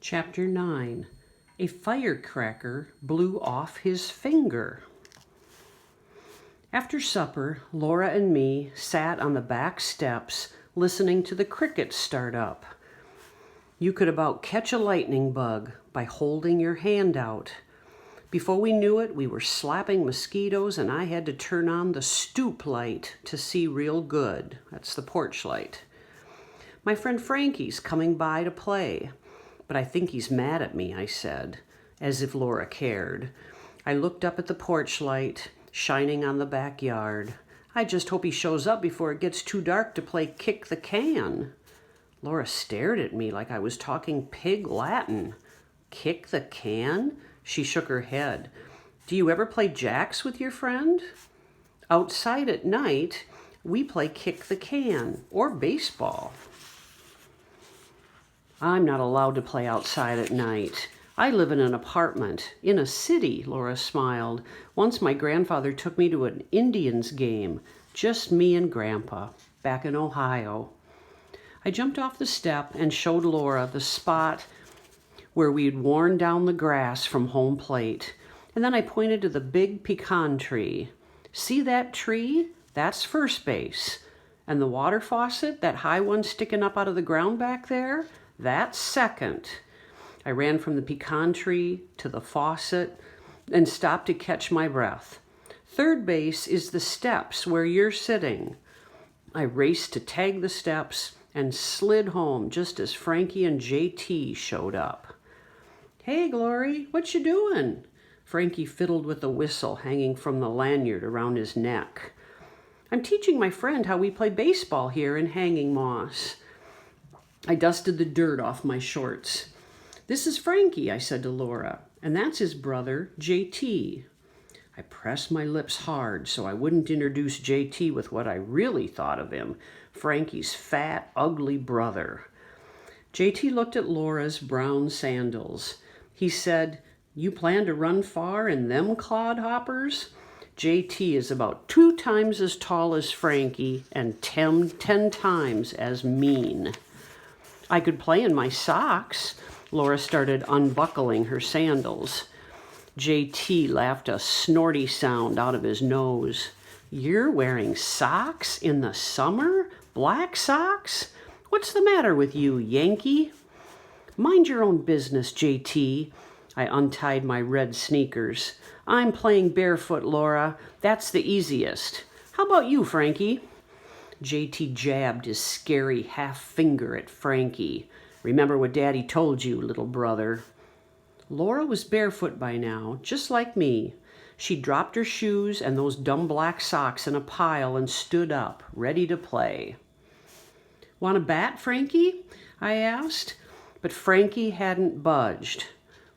Chapter 9. A firecracker blew off his finger. After supper, Laura and me sat on the back steps listening to the crickets start up. You could about catch a lightning bug by holding your hand out. Before we knew it, we were slapping mosquitoes, and I had to turn on the stoop light to see real good. That's the porch light. My friend Frankie's coming by to play, but I think he's mad at me, I said, as if Laura cared. I looked up at the porch light shining on the backyard. I just hope he shows up before it gets too dark to play kick the can. Laura stared at me like I was talking pig Latin. Kick the can? She shook her head. Do you ever play jacks with your friend? Outside at night, we play kick the can or baseball. I'm not allowed to play outside at night. I live in an apartment, in a city, Laura smiled. Once my grandfather took me to an Indians game, just me and Grandpa, back in Ohio. I jumped off the step and showed Laura the spot where we'd worn down the grass from home plate. And then I pointed to the big pecan tree. See that tree? That's first base. And the water faucet, that high one sticking up out of the ground back there? That's second. I ran from the pecan tree to the faucet and stopped to catch my breath. Third base is the steps where you're sitting. I raced to tag the steps and slid home just as Frankie and JT showed up. Hey, Glory, what you doing? Frankie fiddled with the whistle hanging from the lanyard around his neck. I'm teaching my friend how we play baseball here in Hanging Moss. I dusted the dirt off my shorts. This is Frankie, I said to Laura, and that's his brother, JT. I pressed my lips hard so I wouldn't introduce JT with what I really thought of him, Frankie's fat, ugly brother. JT looked at Laura's brown sandals. He said, You plan to run far in them clodhoppers? JT is about 2 times as tall as Frankie and 10 times as mean. I could play in my socks. Laura started unbuckling her sandals. JT laughed a snorty sound out of his nose. You're wearing socks in the summer? Black socks? What's the matter with you, Yankee? Mind your own business, JT. I untied my red sneakers. I'm playing barefoot, Laura. That's the easiest. How about you, Frankie? JT jabbed his scary half finger at Frankie. Remember what Daddy told you, little brother. Laura was barefoot by now, just like me. She dropped her shoes and those dumb black socks in a pile and stood up, ready to play. Want a bat, Frankie? I asked, but Frankie hadn't budged.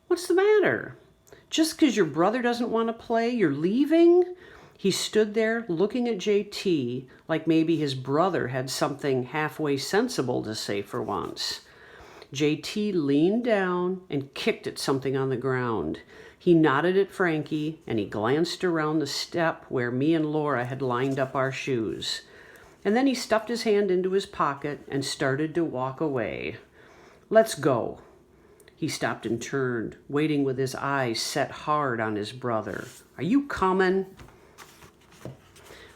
What's the matter? Just 'cause your brother doesn't want to play, you're leaving? He stood there looking at JT like maybe his brother had something halfway sensible to say for once. JT leaned down and kicked at something on the ground. He nodded at Frankie and he glanced around the step where me and Laura had lined up our shoes. And then he stuffed his hand into his pocket and started to walk away. Let's go. He stopped and turned, waiting with his eyes set hard on his brother. Are you coming?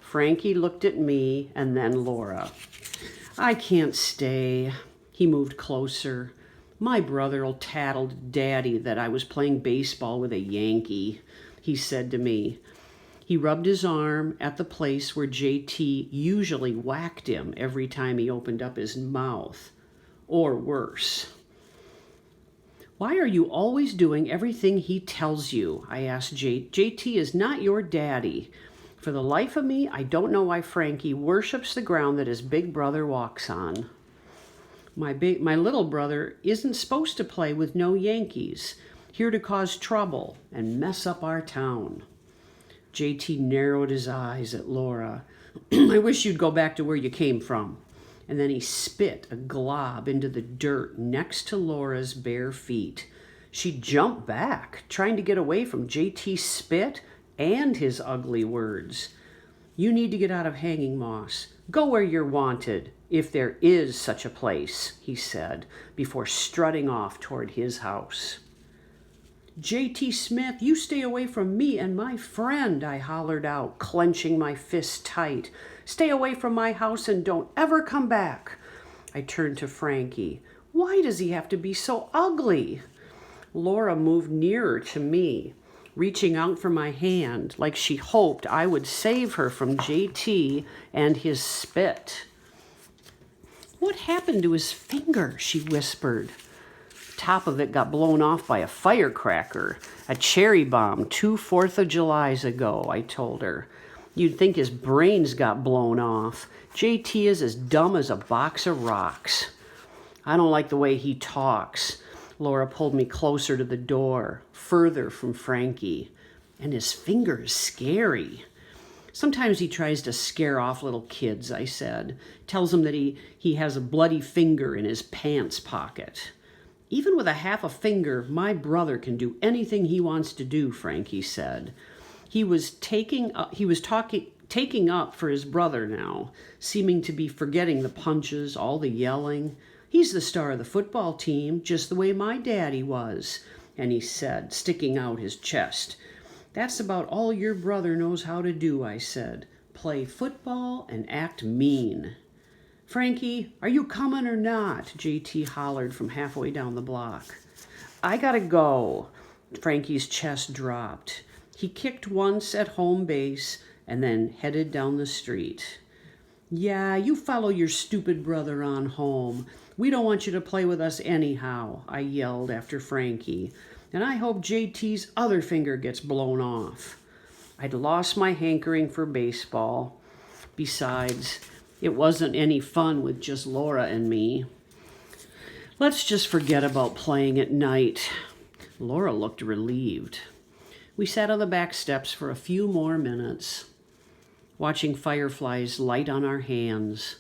Frankie looked at me and then Laura. I can't stay. He moved closer. My brother'll tattle to Daddy that I was playing baseball with a Yankee, he said to me. He rubbed his arm at the place where JT usually whacked him every time he opened up his mouth. Or worse. Why are you always doing everything he tells you? I asked JT is not your daddy. For the life of me, I don't know why Frankie worships the ground that his big brother walks on. My little brother isn't supposed to play with no Yankees, here to cause trouble and mess up our town. JT narrowed his eyes at Laura. I wish you'd go back to where you came from. And then he spit a glob into the dirt next to Laura's bare feet. She jumped back, trying to get away from JT's spit and his ugly words. You need to get out of Hanging Moss. Go where you're wanted, if there is such a place, he said, before strutting off toward his house. J.T. Smith, you stay away from me and my friend, I hollered out, clenching my fists tight. Stay away from my house and don't ever come back. I turned to Frankie. Why does he have to be so ugly? Laura moved nearer to me, reaching out for my hand like she hoped I would save her from J.T. and his spit. What happened to his finger? She whispered. Top of it got blown off by a firecracker, a cherry bomb 2 4th of Julys ago, I told her. You'd think his brains got blown off. JT is as dumb as a box of rocks. I don't like the way he talks. Laura pulled me closer to the door, further from Frankie. And his finger is scary. Sometimes he tries to scare off little kids, I said. Tells them that he has a bloody finger in his pants pocket. Even with a half a finger, my brother can do anything he wants to do, Frankie said. He was taking up for his brother now, seeming to be forgetting the punches, all the yelling. He's the star of the football team, just the way my daddy was, and he said, sticking out his chest. That's about all your brother knows how to do, I said. Play football and act mean. Frankie, are you coming or not? JT hollered from halfway down the block. I gotta go. Frankie's chest dropped. He kicked once at home base and then headed down the street. Yeah, you follow your stupid brother on home. We don't want you to play with us anyhow, I yelled after Frankie. And I hope JT's other finger gets blown off. I'd lost my hankering for baseball. Besides, it wasn't any fun with just Laura and me. Let's just forget about playing at night. Laura looked relieved. We sat on the back steps for a few more minutes, watching fireflies light on our hands.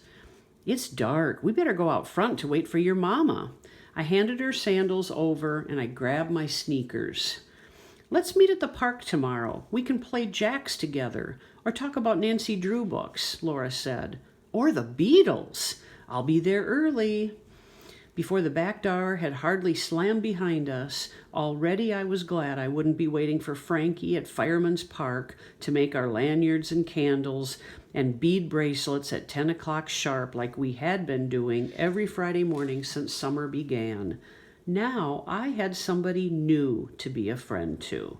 It's dark. We better go out front to wait for your mama. I handed her sandals over and I grabbed my sneakers. Let's meet at the park tomorrow. We can play jacks together or talk about Nancy Drew books, Laura said. Or the Beatles. I'll be there early. Before the back door had hardly slammed behind us, already I was glad I wouldn't be waiting for Frankie at Fireman's Park to make our lanyards and candles and bead bracelets at 10 o'clock sharp like we had been doing every Friday morning since summer began. Now I had somebody new to be a friend to.